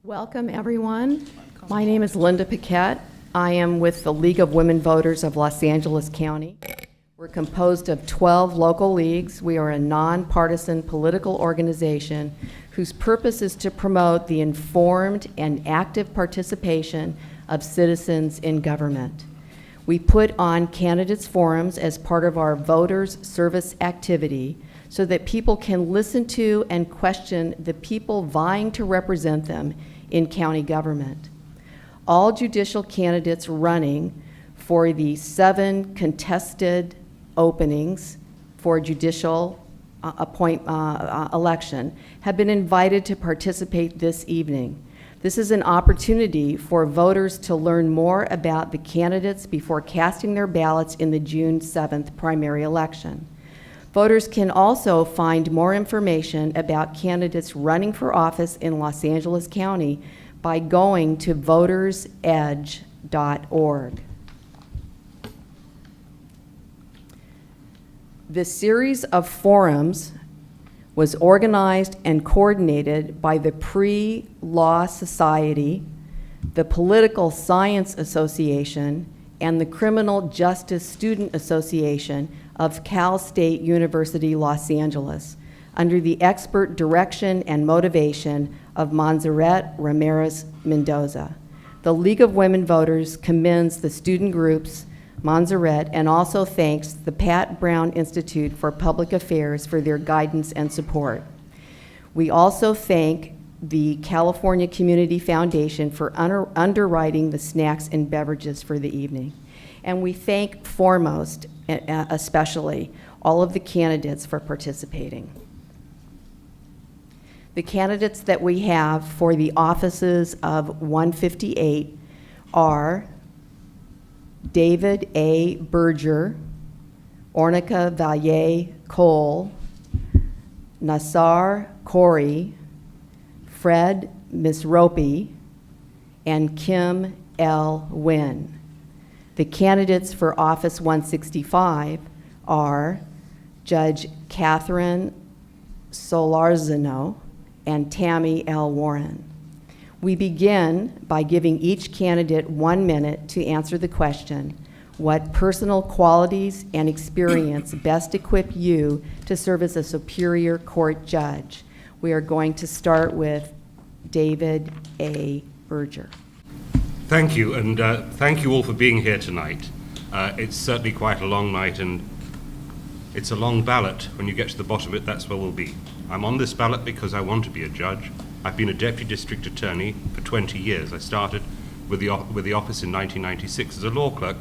Welcome, everyone. My name is Linda Paquette. I am with the League of Women Voters of Los Angeles County. We're composed of 12 local leagues. We are a nonpartisan political organization whose purpose is to promote the informed and active participation of citizens in government. We put on candidates forums as part of our voters service activity so that people can listen to and question the people vying to represent them in county government. All judicial candidates running for the 7 contested openings for judicial election have been invited to participate this evening. This is an opportunity for voters to learn more about the candidates before casting their ballots in the June 7th primary election. Voters can also find more information about candidates running for office in Los Angeles County by going to votersedge.org. This series of forums was organized and coordinated by the Pre-Law Society, the Political Science Association, and the Criminal Justice Student Association of Cal State University, Los Angeles, under the expert direction and motivation of Montserrat Ramirez Mendoza. The League of Women Voters commends the student groups, Montserrat, and also thanks the Pat Brown Institute for Public Affairs for their guidance and support. We also thank the California Community Foundation for underwriting the snacks and beverages for the evening. And we thank foremost, especially, all of the candidates for participating. The candidates that we have for the offices of 158 are David A. Berger, Ornica Valle Cole, Nassar Corey, Fred Misropi, and Kim L. Wynn. The candidates for Office 165 are Judge Catherine Solarzano and Tammy L. Warren. We begin by giving each candidate 1 minute to answer the question, what personal qualities and experience best equip you to serve as a Superior Court judge? We are going to start with David A. Berger. Thank you, and thank you all for being here tonight. It's certainly quite a long night, and it's a long ballot. When you get to the bottom of it, that's where we'll be. I'm on this ballot because I want to be a judge. I've been a deputy district attorney for 20 years. I started with the office in 1996 as a law clerk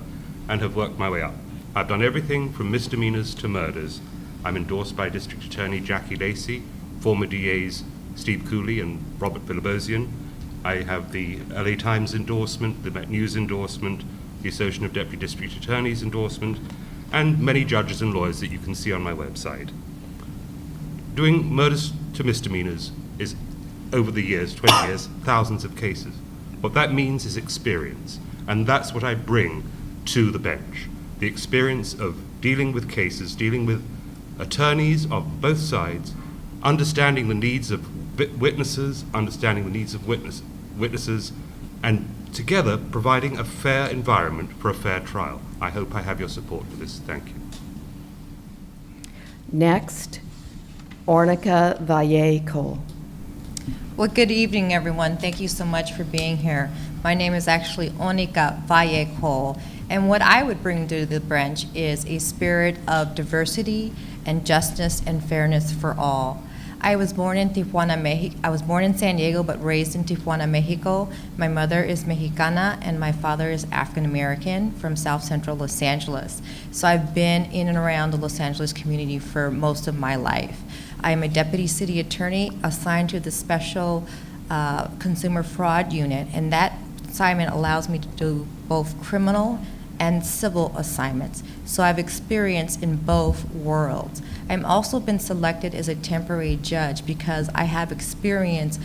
and have worked my way up. I've done everything from misdemeanors to murders. I'm endorsed by District Attorney Jackie Lacey, former DAs Steve Cooley and Robert Philibosian. I have the LA Times endorsement, the Met News endorsement, the Association of Deputy District Attorneys endorsement, and many judges and lawyers that you can see on my website. Doing murders to misdemeanors is, over the years, 20 years, thousands of cases. What that means is experience, and that's what I bring to the bench. The experience of dealing with cases, dealing with attorneys of both sides, understanding the needs of witnesses, understanding the needs of witnesses, and together providing a fair environment for a fair trial. I hope I have your support for this. Thank you. Next, Ornica Valle Cole. Well, good evening, everyone. Thank you so much for being here. My name is actually Ornica Valle Cole, and what I would bring to the bench is a spirit of diversity and justice and fairness for all. I was born in Tijuana, Mexico. I was born in San Diego, but raised in Tijuana, Mexico. My mother is Mexicana, and my father is African American from South Central Los Angeles. So I've been in and around the Los Angeles community for most of my life. I am a deputy city attorney assigned to the Special Consumer Fraud Unit, and that assignment allows me to do both criminal and civil assignments. So I've experience in both worlds. I've also been selected as a temporary judge because I have experience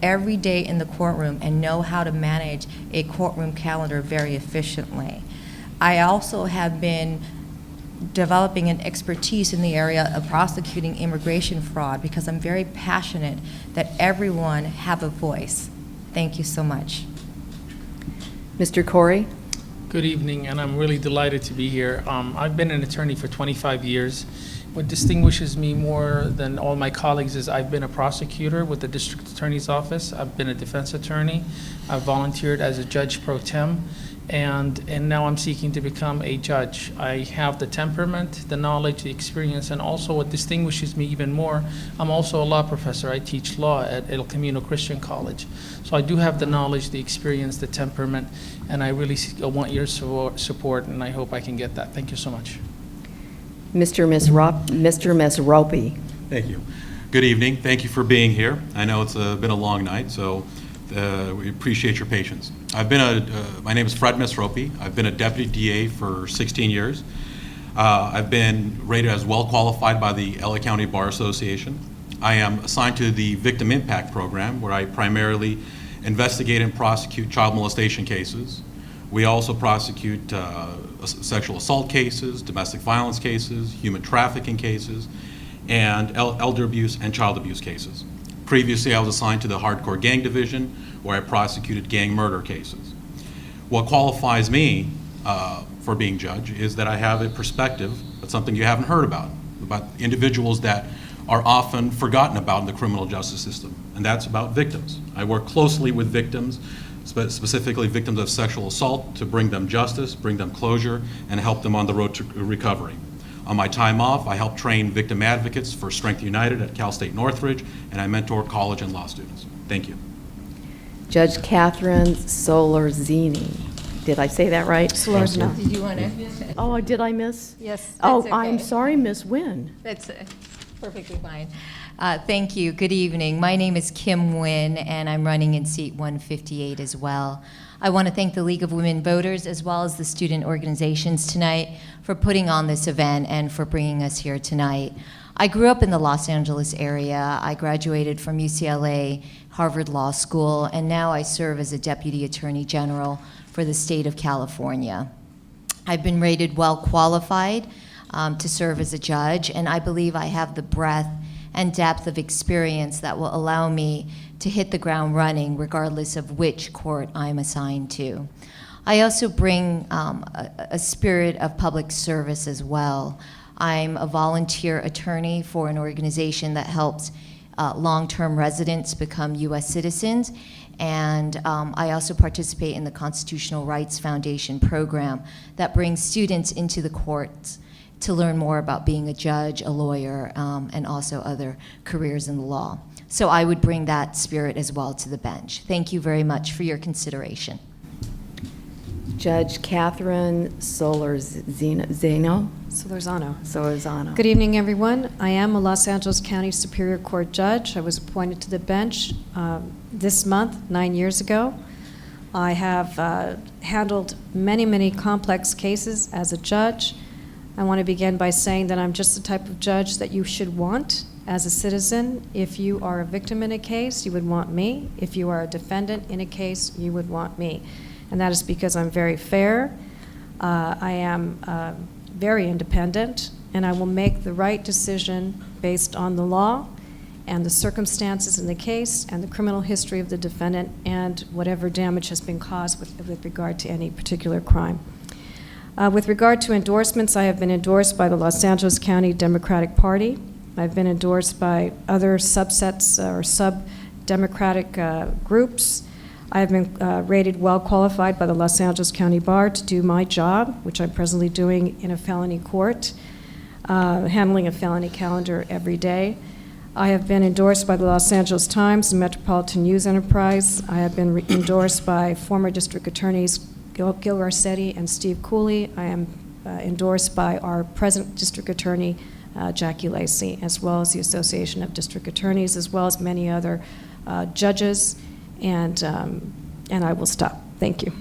every day in the courtroom and know how to manage a courtroom calendar very efficiently. I also have been developing an expertise in the area of prosecuting immigration fraud because I'm very passionate that everyone have a voice Thank you so much. Mr. Corey? Good evening, and I'm really delighted to be here. I've been an attorney for 25 years. What distinguishes me more than all my colleagues is I've been a prosecutor with the district attorney's office. I've been a defense attorney. I've volunteered as a judge pro tem, and now I'm seeking to become a judge. I have the temperament, the knowledge, the experience, and also what distinguishes me even more, I'm also a law professor. I teach law at El Camino Christian College. So I do have the knowledge, the experience, the temperament, and I really want your support, and I hope I can get that. Thank you so much. Mr. Miss Ropey? Thank you. Good evening. Thank you for being here. I know it's been a long night, so we appreciate your patience. My name is Fred Misropi. I've been a deputy DA for 16 years. I've been rated as well qualified by the LA County Bar Association. I am assigned to the Victim Impact Program, where I primarily investigate and prosecute child molestation cases. We also prosecute sexual assault cases, domestic violence cases, human trafficking cases, and elder abuse and child abuse cases. Previously, I was assigned to the Hardcore Gang Division, where I prosecuted gang murder cases. What qualifies me for being judge is that I have a perspective, that's something you haven't heard about individuals that are often forgotten about in the criminal justice system, and that's about victims. I work closely with victims, specifically victims of sexual assault, to bring them justice, bring them closure, and help them on the road to recovery. On my time off, I help train victim advocates for Strength United at Cal State Northridge, and I mentor college and law students. Thank you. Judge Catherine Solorzini. Did I say that right? Solorzano. Did you want to? Oh, did I miss? Yes. Oh, I'm sorry, Miss Nguyen. That's perfectly fine. Thank you. Good evening. My name is Kim Nguyen, and I'm running in seat 158 as well. I want to thank the League of Women Voters as well as the student organizations tonight for putting on this event and for bringing us here tonight. I grew up in the Los Angeles area. I graduated from UCLA, Harvard Law School, and now I serve as a Deputy Attorney General for the state of California. I've been rated well qualified to serve as a judge, and I believe I have the breadth and depth of experience that will allow me to hit the ground running regardless of which court I'm assigned to. I also bring a spirit of public service as well. I'm a volunteer attorney for an organization that helps long-term residents become U.S. citizens, and I also participate in the Constitutional Rights Foundation program that brings students into the courts to learn more about being a judge, a lawyer, and also other careers in the law. So I would bring that spirit as well to the bench. Thank you very much for your consideration. Judge Catherine Solorzano. Good evening, everyone. I am a Los Angeles County Superior Court judge. I was appointed to the bench this month, 9 years ago. I have handled many, many complex cases as a judge. I want to begin by saying that I'm just the type of judge that you should want as a citizen. If you are a victim in a case, you would want me. If you are a defendant in a case, you would want me. And that is because I'm very fair. I am very independent, and I will make the right decision based on the law and the circumstances in the case and the criminal history of the defendant and whatever damage has been caused with regard to any particular crime. With regard to endorsements, I have been endorsed by the Los Angeles County Democratic Party. I've been endorsed by other subsets or sub-democratic groups. I have been rated well qualified by the Los Angeles County Bar to do my job, which I'm presently doing in a felony court, handling a felony calendar every day. I have been endorsed by the Los Angeles Times and Metropolitan News Enterprise. I have been endorsed by former district attorneys Gil Garcetti and Steve Cooley. I am endorsed by our present district attorney, Jackie Lacey, as well as the Association of District Attorneys, as well as many other judges, and I will stop. Thank you.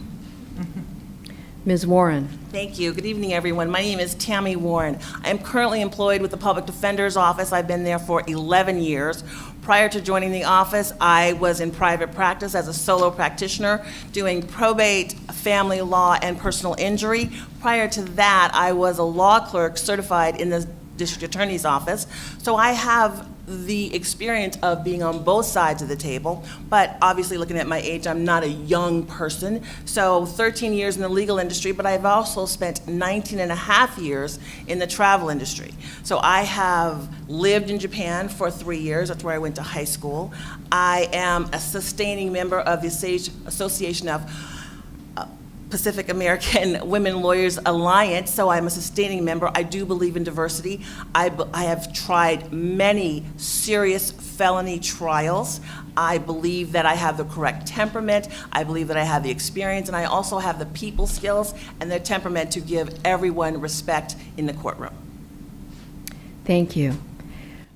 Ms. Warren. Thank you. Good evening, everyone. My name is Tammy Warren. I am currently employed with the Public Defender's Office. I've been there for 11 years. Prior to joining the office, I was in private practice as a solo practitioner doing probate, family law, and personal injury. Prior to that, I was a law clerk certified in the District Attorney's Office. So I have the experience of being on both sides of the table, but obviously looking at my age, I'm not a young person. So 13 years in the legal industry, but I've also spent 19 and a half years in the travel industry. So I have lived in Japan for 3 years. That's where I went to high school. I am a sustaining member of the Association of Pacific American Women Lawyers Alliance, so I'm a sustaining member. I do believe in diversity. I have tried many serious felony trials. I believe that I have the correct temperament. I believe that I have the experience, and I also have the people skills and the temperament to give everyone respect in the courtroom. Thank you.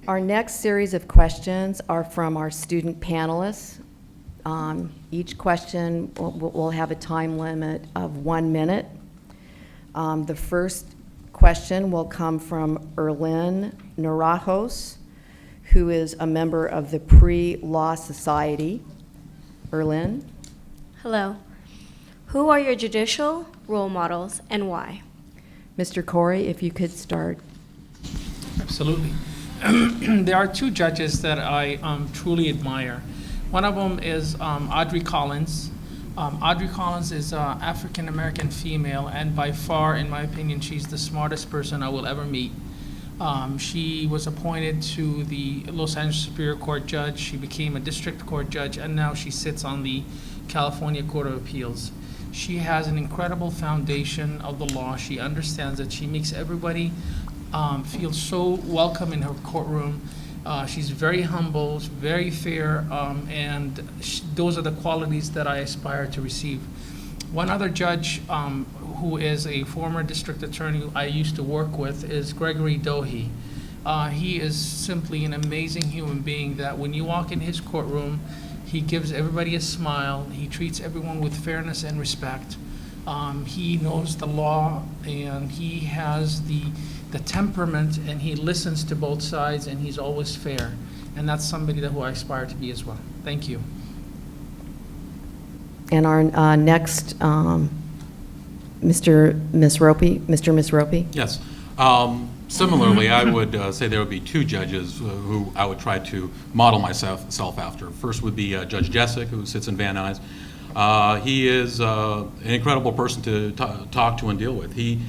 Our next series of questions are from our student panelists. Each question will have a time limit of 1 minute. The first question will come from Erlyn Narajos, who is a member of the Pre-Law Society. Erlyn? Hello. Who are your judicial role models and why? Mr. Corey, if you could start. Absolutely. There are 2 judges that I truly admire. One of them is Audrey Collins. Audrey Collins is an African-American female, and by far, in my opinion, she's the smartest person I will ever meet. She was appointed to the Los Angeles Superior Court judge. She became a district court judge, and now she sits on the California Court of Appeals. She has an incredible foundation of the law. She understands that. She makes everybody feel so welcome in her courtroom. She's very humble, very fair, and those are the qualities that I aspire to receive. One other judge who is a former district attorney who I used to work with is Gregory Dohe. He is simply an amazing human being that when you walk in his courtroom, he gives everybody a smile. He treats everyone with fairness and respect. He knows the law, and he has the temperament, and he listens to both sides, and he's always fair. And that's somebody who I aspire to be as well. Thank you. And our next, Mr. Misropi? Yes. Similarly, I would say there would be 2 judges who I would try to model myself after. First would be Judge Jessic, who sits in Van Nuys. He is an incredible person to talk to and deal with. He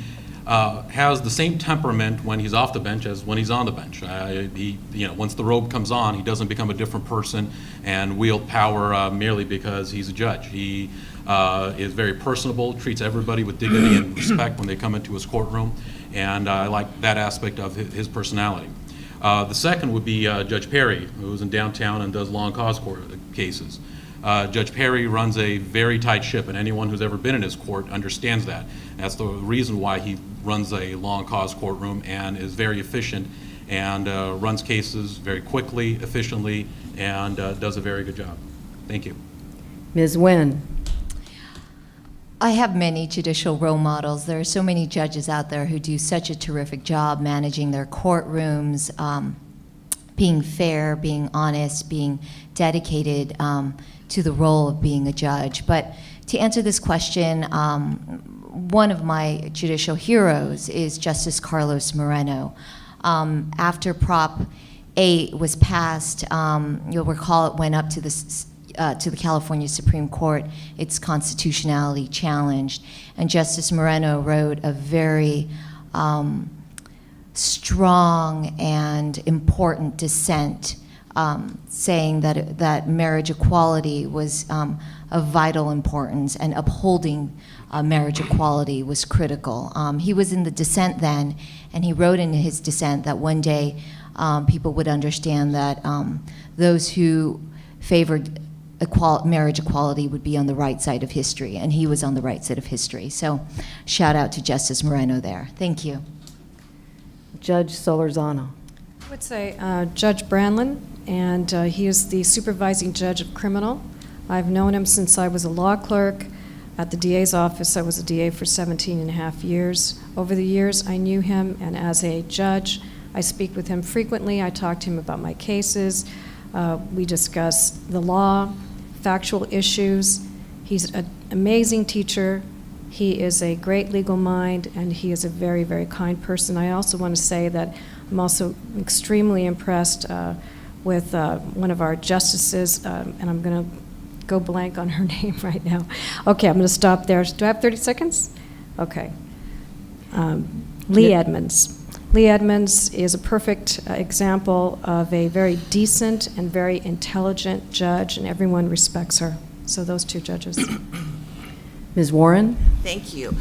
has the same temperament when he's off the bench as when he's on the bench. Once the robe comes on, he doesn't become a different person and wield power merely because he's a judge. He is very personable, treats everybody with dignity and respect when they come into his courtroom, and I like that aspect of his personality. The second would be Judge Perry, who's in downtown and does long cause court cases. Judge Perry runs a very tight ship, and anyone who's ever been in his court understands that. That's the reason why he runs a long cause courtroom and is very efficient and runs cases very quickly, efficiently, and does a very good job. Thank you. Ms. Nguyen? I have many judicial role models. There are so many judges out there who do such a terrific job managing their courtrooms, being fair, being honest, being dedicated to the role of being a judge. But to answer this question, one of my judicial heroes is Justice Carlos Moreno. After Prop 8 was passed, you'll recall it went up to the California Supreme Court, its constitutionality challenged, and Justice Moreno wrote a very strong and important dissent saying that marriage equality was of vital importance and upholding marriage equality was critical. He was in the dissent then, and he wrote in his dissent that one day people would understand that those who favored marriage equality would be on the right side of history, and he was on the right side of history. So shout out to Justice Moreno there. Thank you. Judge Solorzano? I would say Judge Branlin, and he is the supervising judge of criminal. I've known him since I was a law clerk at the DA's office. I was a DA for 17 and a half years. Over the years, I knew him, and as a judge, I speak with him frequently. I talk to him about my cases. We discuss the law, factual issues. He's an amazing teacher. He is a great legal mind, and he is a very, very kind person. I also want to say that I'm also extremely impressed with one of our justices, and I'm going to go blank on her name right now. Okay, I'm going to stop there. Do I have 30 seconds? Okay. Lee Edmonds. Lee Edmonds is a perfect example of a very decent and very intelligent judge, and everyone respects her. So those two judges. Ms. Warren? Thank you.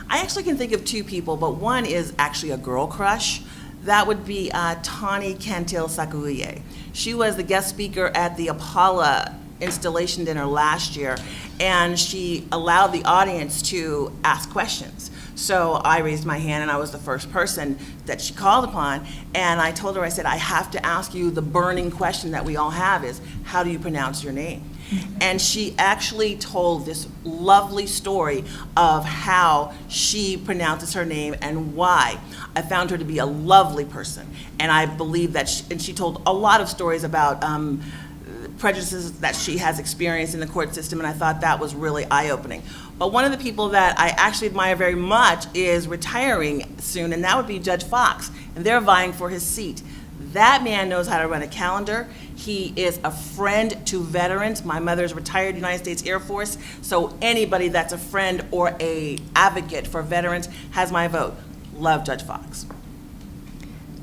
I actually can think of two people, but one is actually a girl crush. That would be Tani Cantil-Sakuye. She was the guest speaker at the Apollo installation dinner last year, and she allowed the audience to ask questions. So I raised my hand, and I was the first person that she called upon, and I told her, I said, I have to ask you the burning question that we all have is, how do you pronounce your name? And she actually told this lovely story of how she pronounces her name and why. I found her to be a lovely person, and I believe that she told a lot of stories about prejudices that she has experienced in the court system, and I thought that was really eye-opening. But one of the people that I actually admire very much is retiring soon, and that would be Judge Fox, and they're vying for his seat. That man knows how to run a calendar. He is a friend to veterans. My mother's retired United States Air Force, so anybody that's a friend or a advocate for veterans has my vote. Love Judge Fox.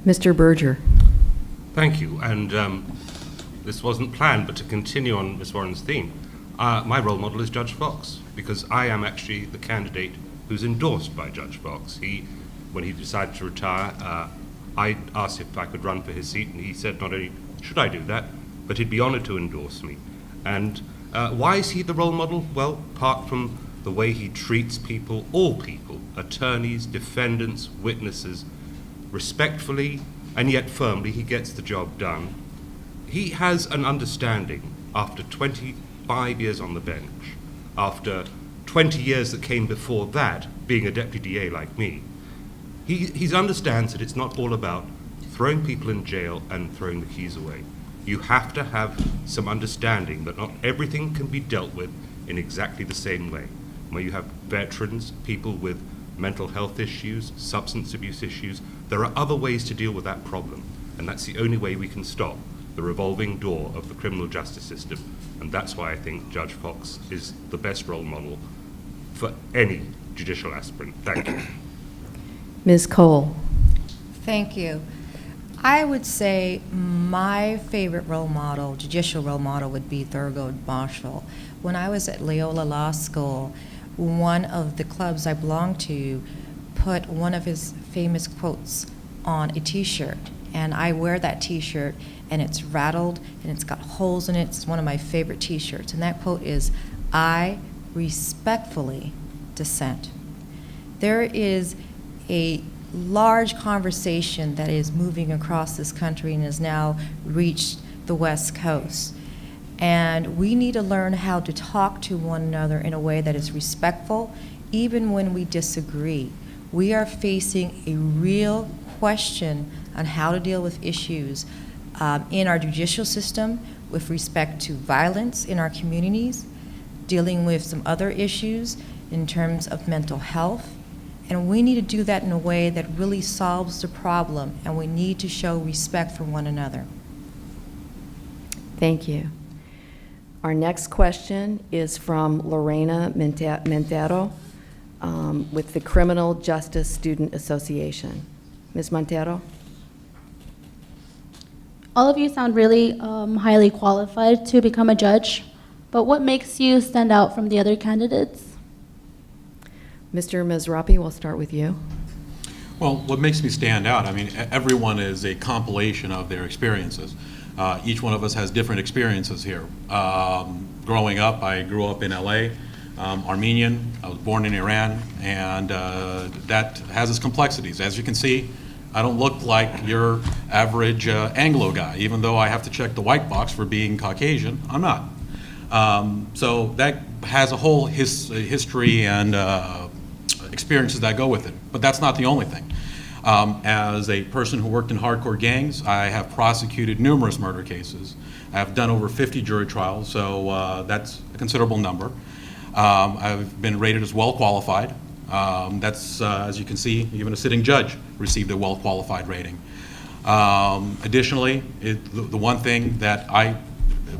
Mr. Berger? Thank you. And this wasn't planned, but to continue on Ms. Warren's theme, my role model is Judge Fox, because I am actually the candidate who's endorsed by Judge Fox. When he decided to retire, I asked if I could run for his seat, and he said not only should I do that, but he'd be honored to endorse me. And why is he the role model? Well, apart from the way he treats people, all people, attorneys, defendants, witnesses, respectfully and yet firmly, he gets the job done. He has an understanding after 25 years on the bench, after 20 years that came before that, being a deputy DA like me. He understands that it's not all about throwing people in jail and throwing the keys away. You have to have some understanding that not everything can be dealt with in exactly the same way. Where you have veterans, people with mental health issues, substance abuse issues, there are other ways to deal with that problem, and that's the only way we can stop the revolving door of the criminal justice system. And that's why I think Judge Fox is the best role model for any judicial aspirant. Thank you. Ms. Cole? Thank you. I would say my favorite role model, judicial role model, would be Thurgood Marshall. When I was at Loyola Law School, one of the clubs I belonged to put one of his famous quotes on a T-shirt, and I wear that T-shirt, and it's rattled, and it's got holes in it. It's one of my favorite T-shirts, and that quote is, "I respectfully dissent." There is a large conversation that is moving across this country and has now reached the West Coast. And we need to learn how to talk to one another in a way that is respectful, even when we disagree. We are facing a real question on how to deal with issues in our judicial system with respect to violence in our communities, dealing with some other issues in terms of mental health. And we need to do that in a way that really solves the problem, and we need to show respect for one another. Thank you. Our next question is from Lorena Montero with the Criminal Justice Student Association. Ms. Montero? All of you sound really highly qualified to become a judge, but what makes you stand out from the other candidates? Mr. Mizrapi, we'll start with you. Well, what makes me stand out, I mean, everyone is a compilation of their experiences. Each one of us has different experiences here. Growing up, I grew up in LA, Armenian, I was born in Iran, and that has its complexities. As you can see, I don't look like your average Anglo guy. Even though I have to check the white box for being Caucasian, I'm not. So that has a whole history and experiences that go with it. But that's not the only thing. As a person who worked in hardcore gangs, I have prosecuted numerous murder cases. I've done over 50 jury trials, so that's a considerable number. I've been rated as well qualified. That's, as you can see, even a sitting judge received a well qualified rating. Additionally, the one thing that I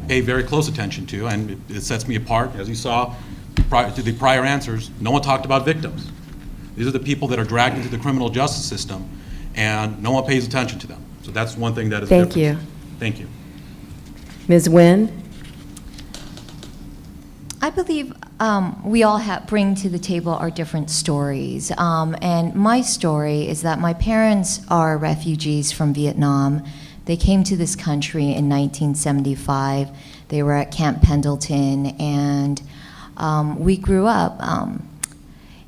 pay very close attention to, and it sets me apart, as you saw to the prior answers, no one talked about victims. These are the people that are dragged into the criminal justice system, and no one pays attention to them. So that's one thing that is different. Thank you. Thank you. Ms. Nguyen? I believe we all bring to the table our different stories. And my story is that my parents are refugees from Vietnam. They came to this country in 1975. They were at Camp Pendleton, and we grew up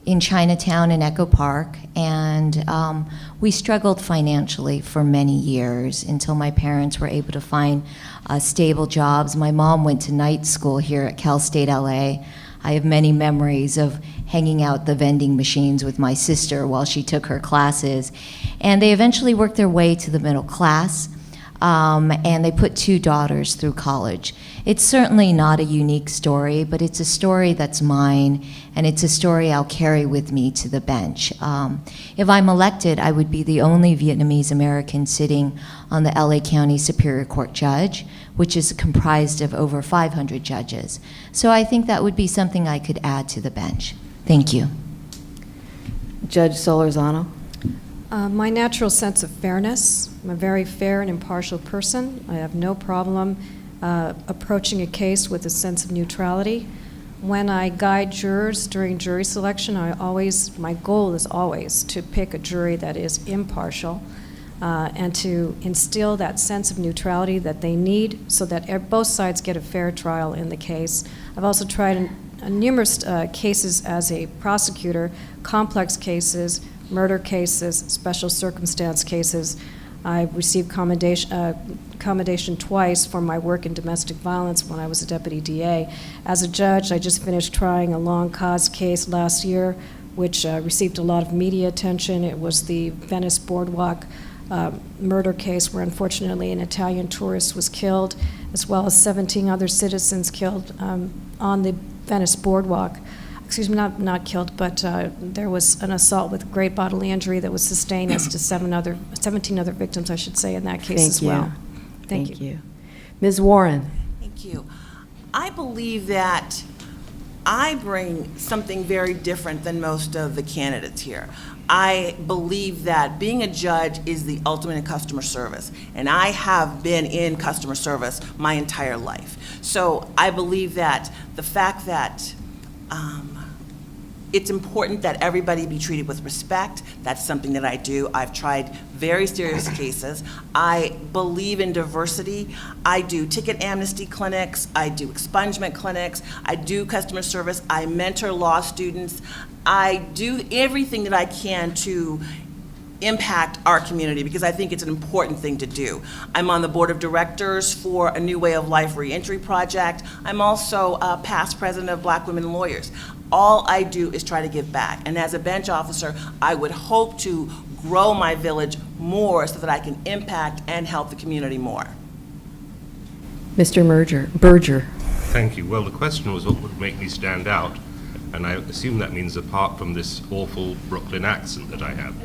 in Chinatown and Echo Park, and we struggled financially for many years until my parents were able to find stable jobs. My mom went to night school here at Cal State LA. I have many memories of hanging out the vending machines with my sister while she took her classes, and they eventually worked their way to the middle class. And they put 2 daughters through college. It's certainly not a unique story, but it's a story that's mine, and it's a story I'll carry with me to the bench. If I'm elected, I would be the only Vietnamese American sitting on the LA County Superior Court judge, which is comprised of over 500 judges. So I think that would be something I could add to the bench. Thank you. Judge Solorzano? My natural sense of fairness. I'm a very fair and impartial person. I have no problem approaching a case with a sense of neutrality. When I guide jurors during jury selection, my goal is always to pick a jury that is impartial and to instill that sense of neutrality that they need so that both sides get a fair trial in the case. I've also tried numerous cases as a prosecutor, complex cases, murder cases, special circumstance cases. I've received commendation twice for my work in domestic violence when I was a deputy DA. As a judge, I just finished trying a long cause case last year, which received a lot of media attention. It was the Venice Boardwalk murder case where unfortunately an Italian tourist was killed, as well as 17 other citizens killed on the Venice Boardwalk. Excuse me, not killed, but there was an assault with great bodily injury that was sustained as to 17 other victims, I should say, in that case as well. Thank you. Ms. Warren? Thank you. I believe that I bring something very different than most of the candidates here. I believe that being a judge is the ultimate in customer service, and I have been in customer service my entire life. So I believe that the fact that it's important that everybody be treated with respect. That's something that I do. I've tried very serious cases. I believe in diversity. I do ticket amnesty clinics. I do expungement clinics. I do customer service. I mentor law students. I do everything that I can to impact our community because I think it's an important thing to do. I'm on the board of directors for a New Way of Life Reentry Project. I'm also past president of Black Women Lawyers. All I do is try to give back. And as a bench officer, I would hope to grow my village more so that I can impact and help the community more. Mr. Berger? Thank you. Well, the question was what would make me stand out, and I assume that means apart from this awful Brooklyn accent that I have.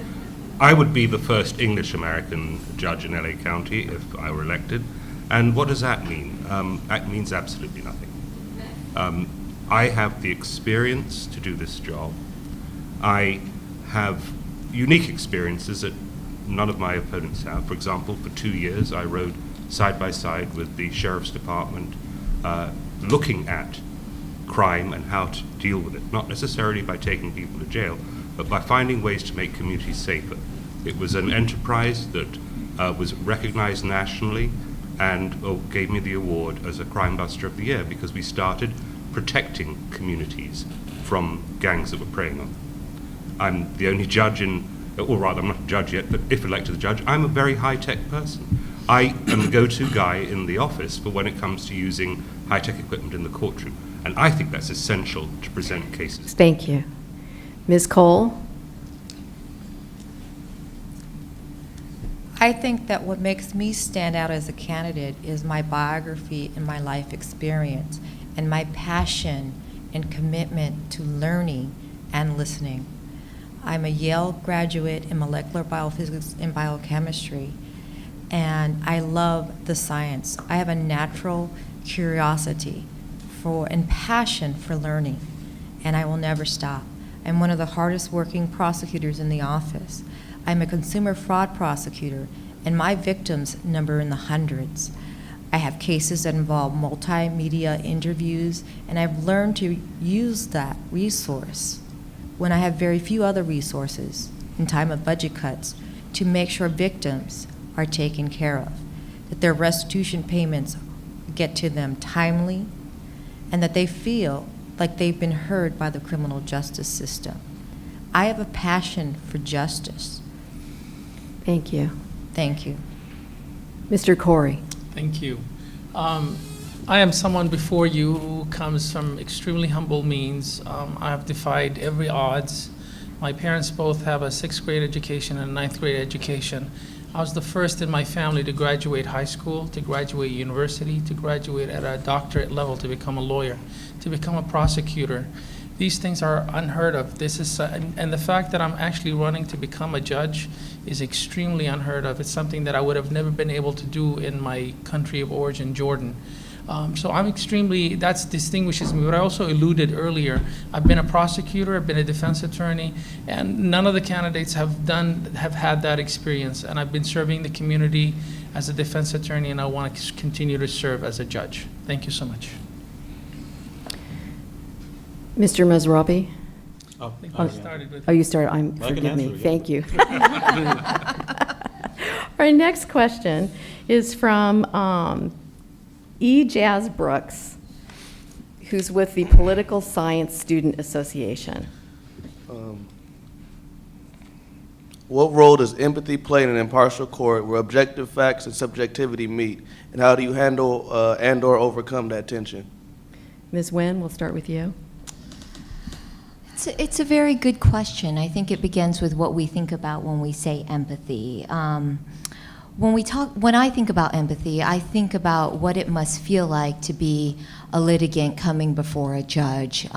I would be the first English-American judge in LA County if I were elected. And what does that mean? That means absolutely nothing. I have the experience to do this job. I have unique experiences that none of my opponents have. For example, for 2 years, I rode side by side with the Sheriff's Department looking at crime and how to deal with it, not necessarily by taking people to jail, but by finding ways to make communities safer. It was an enterprise that was recognized nationally and gave me the award as a Crime Buster of the Year because we started protecting communities from gangs that were preying on them. I'm the only judge or rather I'm not a judge yet, but if elected the judge, I'm a very high-tech person. I am the go-to guy in the office for when it comes to using high-tech equipment in the courtroom. And I think that's essential to present cases. Thank you. Ms. Cole? I think that what makes me stand out as a candidate is my biography and my life experience and my passion and commitment to learning and listening. I'm a Yale graduate in molecular biophysics and biochemistry, and I love the science. I have a natural curiosity for and passion for learning, and I will never stop. I'm one of the hardest working prosecutors in the office. I'm a consumer fraud prosecutor, and my victims number in the hundreds. I have cases that involve multimedia interviews, and I've learned to use that resource when I have very few other resources in time of budget cuts to make sure victims are taken care of, that their restitution payments get to them timely, and that they feel like they've been heard by the criminal justice system. I have a passion for justice. Thank you. Thank you. Mr. Corey. Thank you. I am someone before you who comes from extremely humble means. I have defied every odds. My parents both have a 6th grade education and a 9th grade education. I was the first in my family to graduate high school, to graduate university, to graduate at a doctorate level, to become a lawyer, to become a prosecutor. These things are unheard of. This is, and the fact that I'm actually running to become a judge is extremely unheard of. It's something that I would have never been able to do in my country of origin, Jordan. So I'm extremely, that distinguishes me. But I also alluded earlier, I've been a prosecutor, I've been a defense attorney, and none of the candidates have had that experience. And I've been serving the community as a defense attorney, and I want to continue to serve as a judge. Thank you so much. Mr. Mazrabi. Oh, I started with. Oh, you started. Well, I can Forgive me. answer again. Thank you. Our next question is from E. Jazz Brooks, who's with the Political Science Student Association. What role does empathy play in an impartial court where objective facts and subjectivity meet, and how do you handle and/or overcome that tension? Ms. Nguyen, we'll start with you. It's a very good question. I think it begins with what we think about when we say empathy. When I think about empathy, I think about what it must feel like to be a litigant coming before a judge.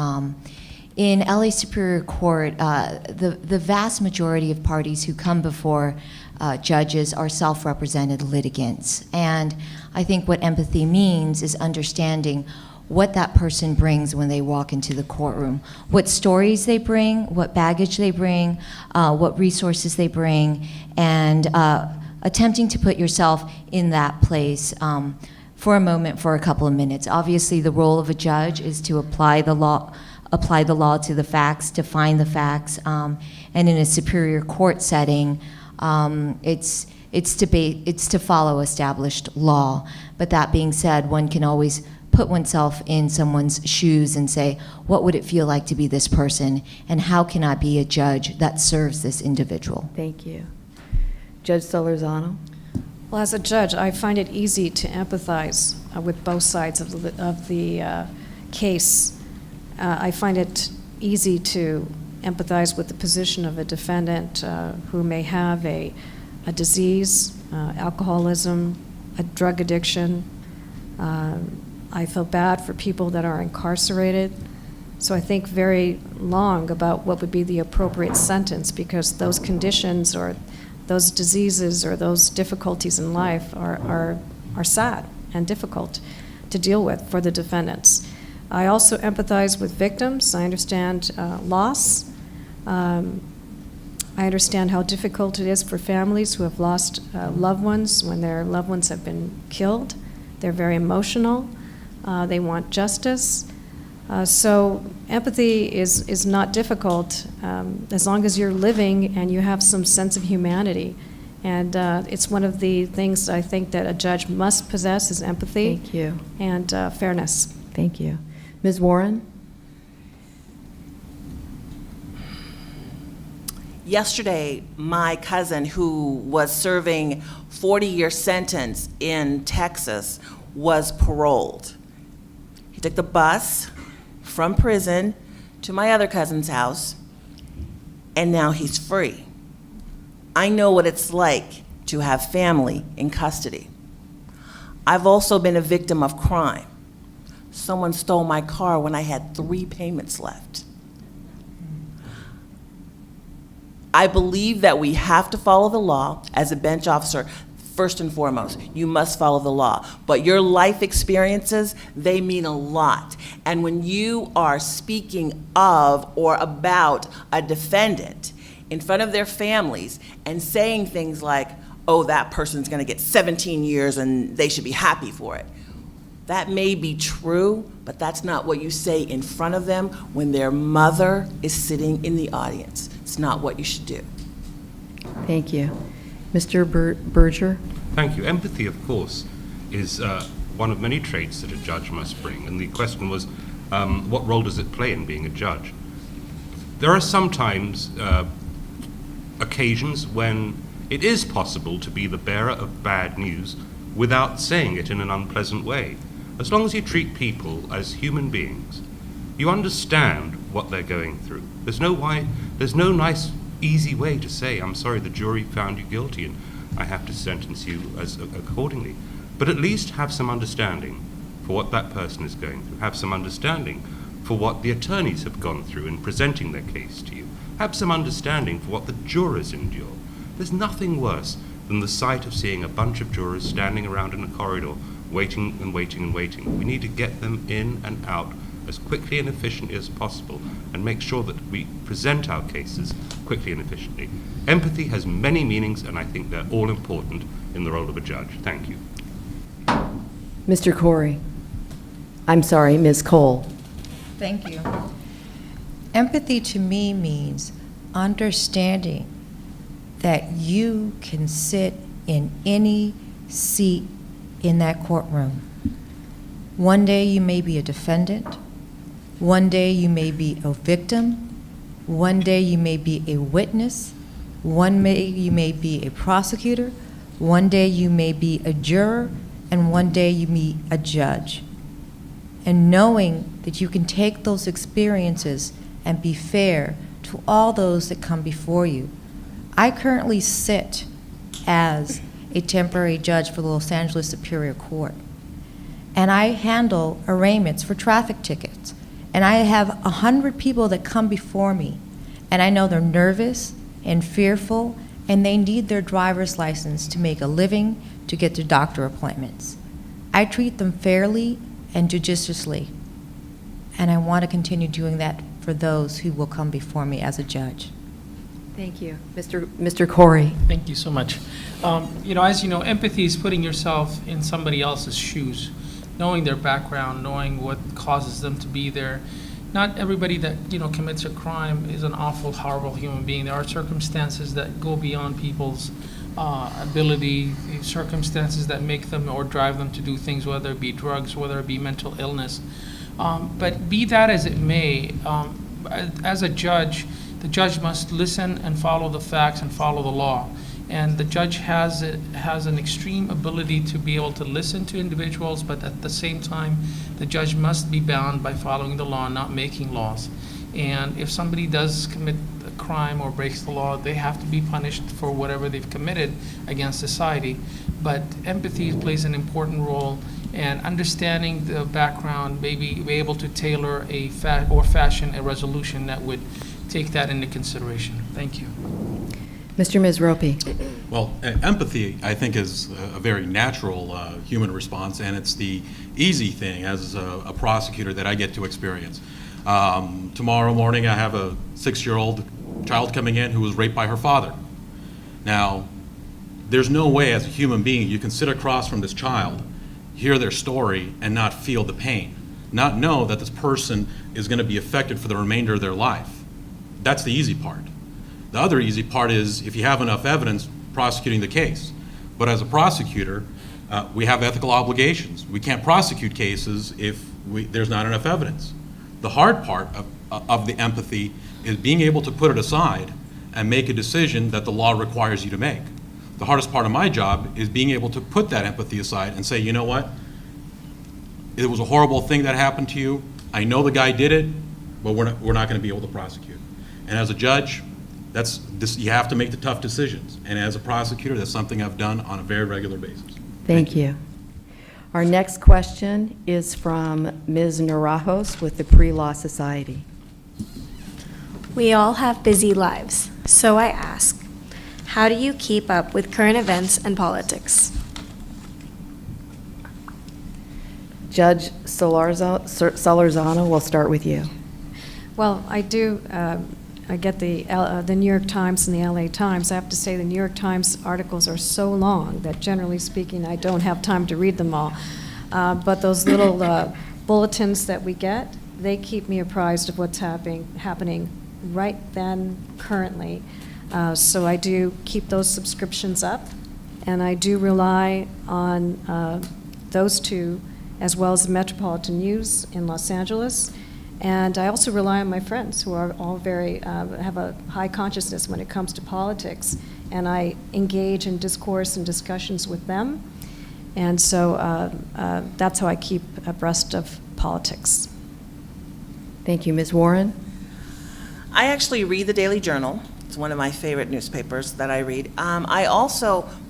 In LA Superior Court, the vast majority of parties who come before judges are self-represented litigants. And I think what empathy means is understanding what that person brings when they walk into the courtroom, what stories they bring, what baggage they bring, what resources they bring, and attempting to put yourself in that place for a moment, for a couple of minutes. Obviously, the role of a judge is to apply the law to the facts, to find the facts, and in a superior court setting, it's to follow established law. But that being said, one can always put oneself in someone's shoes and say, what would it feel like to be this person, and how can I be a judge that serves this individual? Thank you. Judge Solorzano. Well, as a judge, I find it easy to empathize with both sides of the case. I find it easy to empathize with the position of a defendant who may have a disease, alcoholism, a drug addiction. I feel bad for people that are incarcerated. So I think very long about what would be the appropriate sentence, because those conditions or those diseases or those difficulties in life are sad and difficult to deal with for the defendants. I also empathize with victims. I understand loss. I understand how difficult it is for families who have lost loved ones when their loved ones have been killed. They're very emotional. They want justice. So empathy is not difficult as long as you're living and you have some sense of humanity. And it's one of the things I think that a judge must possess is empathy. Thank you. And fairness. Thank you. Ms. Warren? Yesterday, my cousin, who was serving 40-year sentence in Texas, was paroled. He took the bus from prison to my other cousin's house, and now he's free. I know what it's like to have family in custody. I've also been a victim of crime. Someone stole my car when I had 3 payments left. I believe that we have to follow the law. As a bench officer, first and foremost. You must follow the law. But your life experiences, they mean a lot. And when you are speaking of or about a defendant in front of their families and saying things like, oh, that person's going to get 17 years and they should be happy for it. That may be true, but that's not what you say in front of them when their mother is sitting in the audience. It's not what you should do. Thank you. Mr. Berger? Thank you. Empathy, of course, is one of many traits that a judge must bring. And the question was, what role does it play in being a judge? There are sometimes occasions when it is possible to be the bearer of bad news without saying it in an unpleasant way. As long as you treat people as human beings, you understand what they're going through. There's no nice, easy way to say, I'm sorry, the jury found you guilty and I have to sentence you accordingly. But at least have some understanding for what that person is going through. Have some understanding for what the attorneys have gone through in presenting their case to you. Have some understanding for what the jurors endure. There's nothing worse than the sight of seeing a bunch of jurors standing around in a corridor waiting and waiting and waiting. We need to get them in and out as quickly and efficiently as possible and make sure that we present our cases quickly and efficiently. Empathy has many meanings, and I think they're all important in the role of a judge. Thank you. Mr. Corey? I'm sorry, Ms. Cole. Thank you. Empathy to me means understanding that you can sit in any seat in that courtroom. One day you may be a defendant, one day you may be a victim, one day you may be a witness, one day you may be a prosecutor, one day you may be a juror, and one day you be a judge. And knowing that you can take those experiences and be fair to all those that come before you. I currently sit as a temporary judge for the Los Angeles Superior Court. And I handle arraignments for traffic tickets. And I have 100 people that come before me. And I know they're nervous and fearful, and they need their driver's license to make a living, to get their doctor appointments. I treat them fairly and judiciously. And I want to continue doing that for those who will come before me as a judge. Thank you. Mr. Corey? Thank you so much. As you know, empathy is putting yourself in somebody else's shoes, knowing their background, knowing what causes them to be there. Not everybody that, commits a crime is an awful, horrible human being. There are circumstances that go beyond people's ability, circumstances that make them or drive them to do things, whether it be drugs, whether it be mental illness. But be that as it may, as a judge, the judge must listen and follow the facts and follow the law. And the judge has an extreme ability to be able to listen to individuals, but at the same time, the judge must be bound by following the law, not making laws. And if somebody does commit a crime or breaks the law, they have to be punished for whatever they've committed against society. But empathy plays an important role, and understanding the background, maybe be able to tailor fashion a resolution that would take that into consideration. Thank you. Mr. Mizropi? Well, empathy, I think, is a very natural human response, and it's the easy thing as a prosecutor that I get to experience. Tomorrow morning, I have a 6-year-old child coming in who was raped by her father. Now, there's no way as a human being you can sit across from this child, hear their story, and not feel the pain, not know that this person is going to be affected for the remainder of their life. That's the easy part. The other easy part is if you have enough evidence, prosecuting the case. But as a prosecutor, we have ethical obligations. We can't prosecute cases if there's not enough evidence. The hard part of the empathy is being able to put it aside and make a decision that the law requires you to make. The hardest part of my job is being able to put that empathy aside and say, you know what? It was a horrible thing that happened to you. I know the guy did it, but we're not going to be able to prosecute. And as a judge, you have to make the tough decisions. And as a prosecutor, that's something I've done on a very regular basis. Thank you. Our next question is from Ms. Narajos with the Pre-Law Society. We all have busy lives, so I ask, How do you keep up with current events and politics? Judge Solorzano, we'll start with you. Well, I do, I get the New York Times and the LA Times. I have to say the New York Times articles are so long that generally speaking, I don't have time to read them all. But those little bulletins that we get, they keep me apprised of what's happening right then, currently. So I do keep those subscriptions up, and I do rely on those two, as well as the Metropolitan News in Los Angeles. And I also rely on my friends who are all very, have a high consciousness when it comes to politics. And I engage in discourse and discussions with them. And so that's how I keep abreast of politics. Thank you. Ms. Warren? I actually read the Daily Journal. It's one of my favorite newspapers that I read. But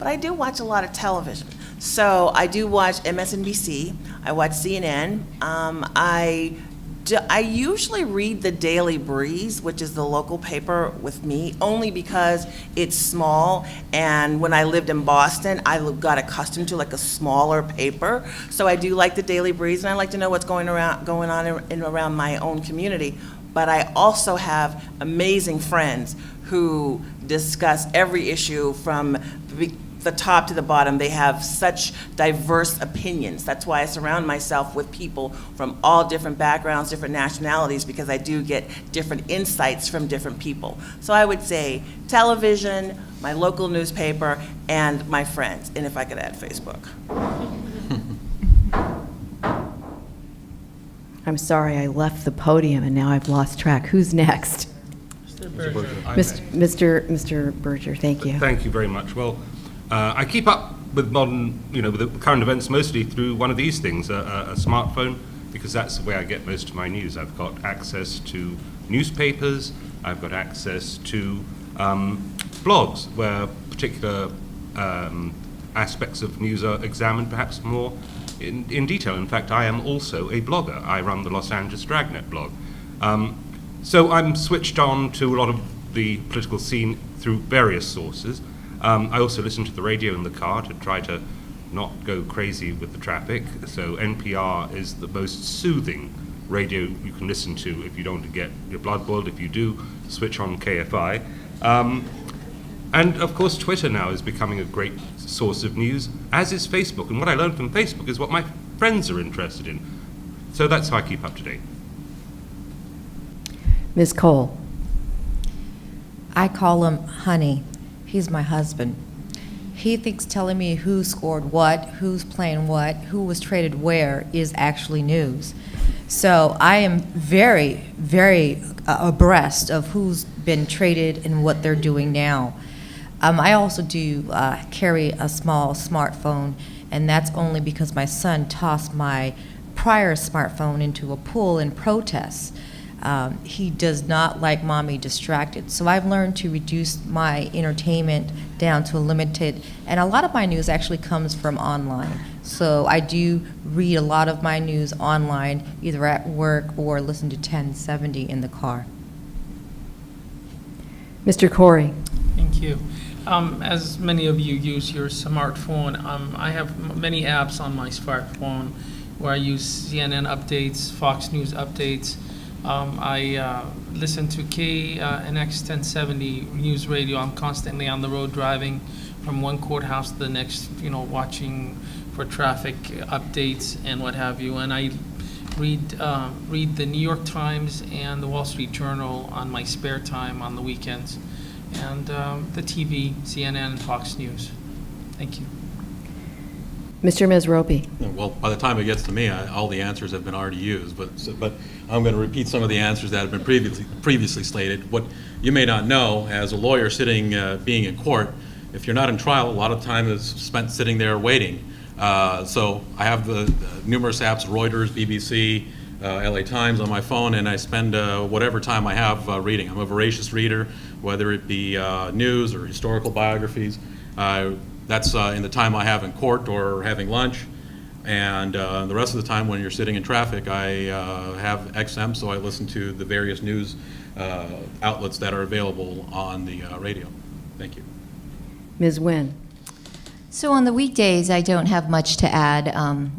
I do watch a lot of television. So I do watch MSNBC. I watch CNN. I usually read the Daily Breeze, which is the local paper with me, only because it's small, and when I lived in Boston, I got accustomed to like a smaller paper. So I do like the Daily Breeze, and I like to know what's going on in around my own community. But I also have amazing friends who discuss every issue from the top to the bottom. They have such diverse opinions. That's why I surround myself with people from all different backgrounds, different nationalities, because I do get different insights from different people. So I would say television, my local newspaper, and my friends, and if I could add Facebook. I'm sorry, I left the podium and now I've lost track. Who's next? Mr. Berger, thank you. Thank you very much. Well, I keep up with with the current events mostly through one of these things, a smartphone, because that's the way I get most of my news. I've got access to newspapers, I've got access to blogs where particular aspects of news are examined perhaps more in detail. In fact, I am also a blogger. I run the Los Angeles Dragnet blog. So I'm switched on to a lot of the political scene through various sources. I also listen to the radio in the car to try to not go crazy with the traffic. So NPR is the most soothing radio you can listen to if you don't want to get your blood boiled. If you do, switch on KFI. And of course, Twitter now is becoming a great source of news, as is Facebook. And what I learned from Facebook is what my friends are interested in. So that's how I keep up to date. Ms. Cole? I call him honey. He's my husband. He thinks telling me who scored what, who's playing what, who was traded where is actually news. So I am very, very abreast of who's been traded and what they're doing now. I also do carry a small smartphone, and that's only because my son tossed my prior smartphone into a pool in protest. He does not like mommy distracted. So I've learned to reduce my entertainment down to a limited, and a lot of my news actually comes from online. So I do read a lot of my news online, either at work or listen to 1070 in the car. Mr. Corey? Thank you. As many of you use your smartphone, I have many apps on my smartphone where I use CNN updates, Fox News updates. I listen to KNX 1070 News Radio. I'm constantly on the road driving from one courthouse to the next, watching for traffic updates and what have you. And I read the New York Times and the Wall Street Journal on my spare time on the weekends, and the TV, CNN and Fox News. Thank you. Mr. Mesropi? Well, by the time it gets to me, all the answers have been already used, but I'm going to repeat some of the answers that have been previously stated. What you may not know, as a lawyer sitting, being in court, if you're not in trial, a lot of time is spent sitting there waiting. So I have the numerous apps, Reuters, BBC, LA Times on my phone, and I spend whatever time I have reading. I'm a voracious reader, whether it be news or historical biographies. That's in the time I have in court or having lunch. And the rest of the time when you're sitting in traffic, I have XM, so I listen to the various news outlets that are available on the radio. Thank you. Ms. Nguyen. So on the weekdays, I don't have much to add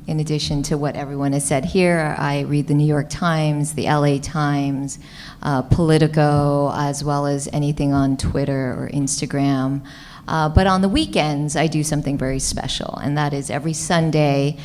in addition to what everyone has said here. I read the New York Times, the LA Times, Politico, as well as anything on Twitter or Instagram. But on the weekends, I do something very special, and that is every Sunday,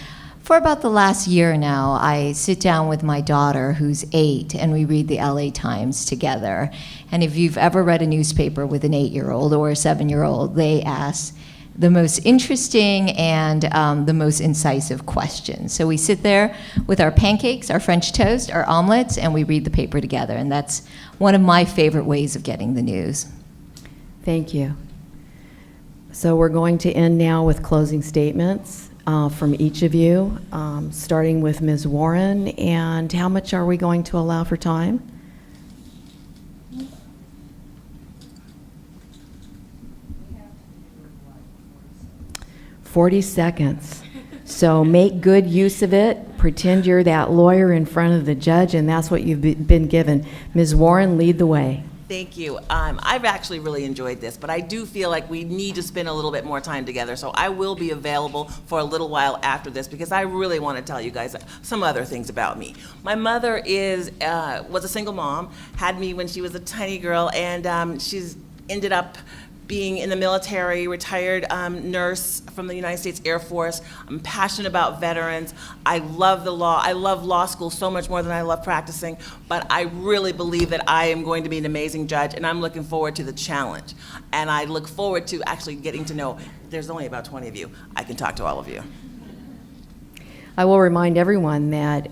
for about the last year now, I sit down with my daughter, who's 8, and we read the LA Times together. And if you've ever read a newspaper with an 8-year-old or a 7-year-old, they ask the most interesting and the most incisive questions. So we sit there with our pancakes, our French toast, our omelets, and we read the paper together. And that's one of my favorite ways of getting the news. Thank you. So we're going to end now with closing statements from each of you, starting with Ms. Warren. And how much are we going to allow for time? 40 seconds. So make good use of it. Pretend you're that lawyer in front of the judge, and that's what you've been given. Ms. Warren, lead the way. Thank you. I've actually really enjoyed this, but I do feel like we need to spend a little bit more time together. So I will be available for a little while after this because I really want to tell you guys some other things about me. My mother was a single mom, had me when she was a tiny girl, and she's ended up being in the military, retired nurse from the United States Air Force. I'm passionate about veterans. I love the law. I love law school so much more than I love practicing, but I really believe that I am going to be an amazing judge, and I'm looking forward to the challenge. And I look forward to actually getting to know, there's only about 20 of you. I can talk to all of you. I will remind everyone that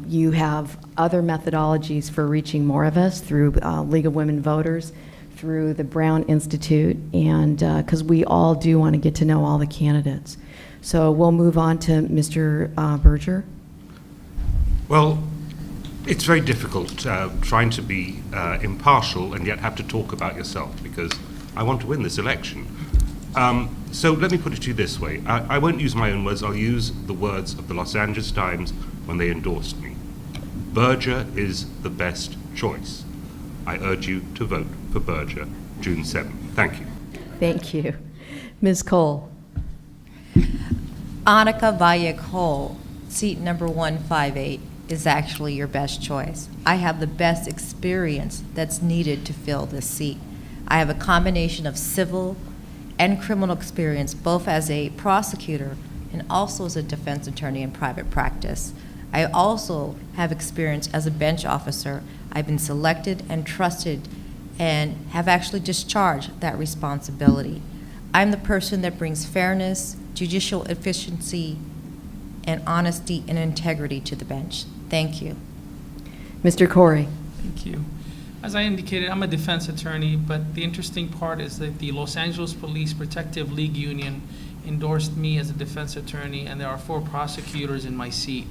you have other methodologies for reaching more of us through League of Women Voters, through the Brown Institute, and because we all do want to get to know all the candidates. So we'll move on to Mr. Berger. Well, it's very difficult trying to be impartial and yet have to talk about yourself because I want to win this election. So let me put it to you this way. I won't use my own words. I'll use the words of the Los Angeles Times when they endorsed me. Berger is the best choice. I urge you to vote for Berger June 7th. Thank you. Thank you. Ms. Cole. Annika Valle-Cole, seat number 158, is actually your best choice. I have the best experience that's needed to fill this seat. I have a combination of civil and criminal experience, both as a prosecutor and also as a defense attorney in private practice. I also have experience as a bench officer. I've been selected and trusted and have actually discharged that responsibility. I'm the person that brings fairness, judicial efficiency, and honesty and integrity to the bench. Thank you. Mr. Corey. Thank you. As I indicated, I'm a defense attorney, but the interesting part is that the Los Angeles Police Protective League Union endorsed me as a defense attorney, and there are 4 prosecutors in my seat.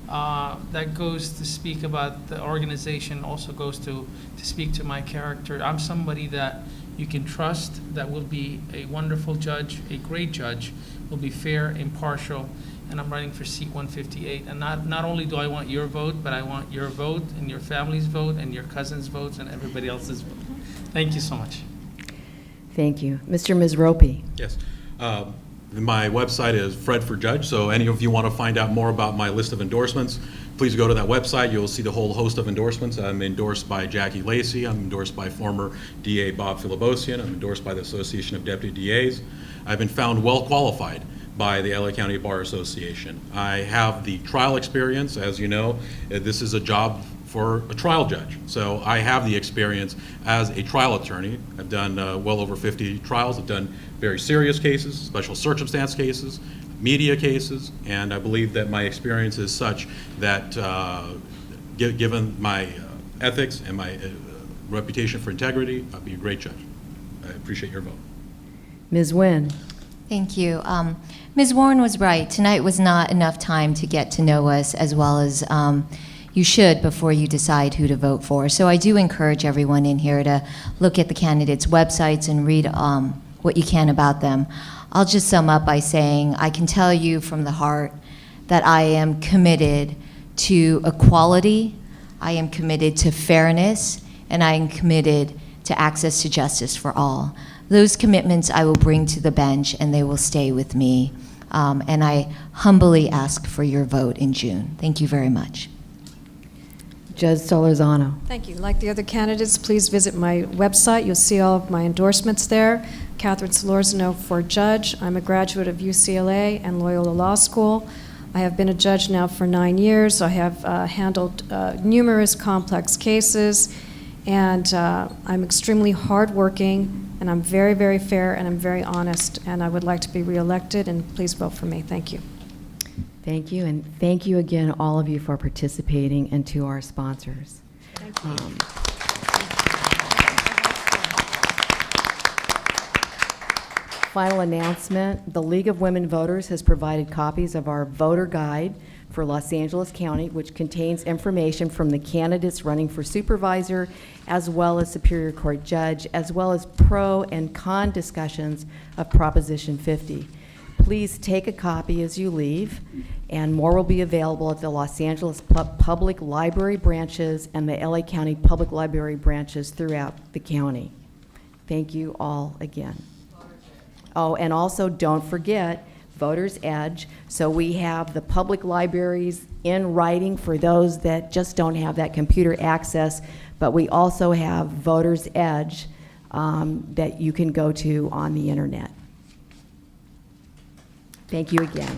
That goes to speak about the organization, also goes to speak to my character. I'm somebody that you can trust, that will be a wonderful judge, a great judge, will be fair, impartial, and I'm running for seat 158. And not only do I want your vote, but I want your vote and your family's vote and your cousin's votes and everybody else's vote. Thank you so much. Thank you. Mr. Misropi. Yes. My website is Fred for Judge, so any of you want to find out more about my list of endorsements, please go to that website. You'll see the whole host of endorsements. I'm endorsed by Jackie Lacey. I'm endorsed by former DA Bob Filibosian. I'm endorsed by the Association of Deputy DAs. I've been found well qualified by the LA County Bar Association. I have the trial experience. As you know, this is a job for a trial judge. So I have the experience as a trial attorney. I've done well over 50 trials. I've done very serious cases, special circumstance cases, media cases, and I believe that my experience is such that given my ethics and my reputation for integrity, I'll be a great judge. I appreciate your vote. Ms. Nguyen. Thank you. Ms. Warren was right. Tonight was not enough time to get to know us as well as you should before you decide who to vote for. So I do encourage everyone in here to look at the candidates' websites and read what you can about them. I'll just sum up by saying I can tell you from the heart that I am committed to equality, I am committed to fairness, and I am committed to access to justice for all. Those commitments I will bring to the bench, and they will stay with me. And I humbly ask for your vote in June. Thank you very much. Judge Solorzano. Thank you. Like the other candidates, please visit my website. You'll see all of my endorsements there. Catherine Solorzano for judge. I'm a graduate of UCLA and Loyola Law School. I have been a judge now for 9 years. I have handled numerous complex cases, and I'm extremely hardworking, and I'm very, very fair, and I'm very honest, and I would like to be reelected, and please vote for me. Thank you. Thank you, and thank you again, all of you, for participating, and to our sponsors. Thank you. Final announcement, the League of Women Voters has provided copies of our voter guide for Los Angeles County, which contains information from the candidates running for supervisor, as well as Superior Court judge, as well as pro and con discussions of Proposition 50. Please take a copy as you leave, and more will be available at the Los Angeles Public Library branches and the LA County Public Library branches throughout the county. Thank you all again. Oh, and also don't forget Voters Edge. So we have the public libraries in writing for those that just don't have that computer access, but we also have Voters Edge that you can go to on the internet. Thank you again.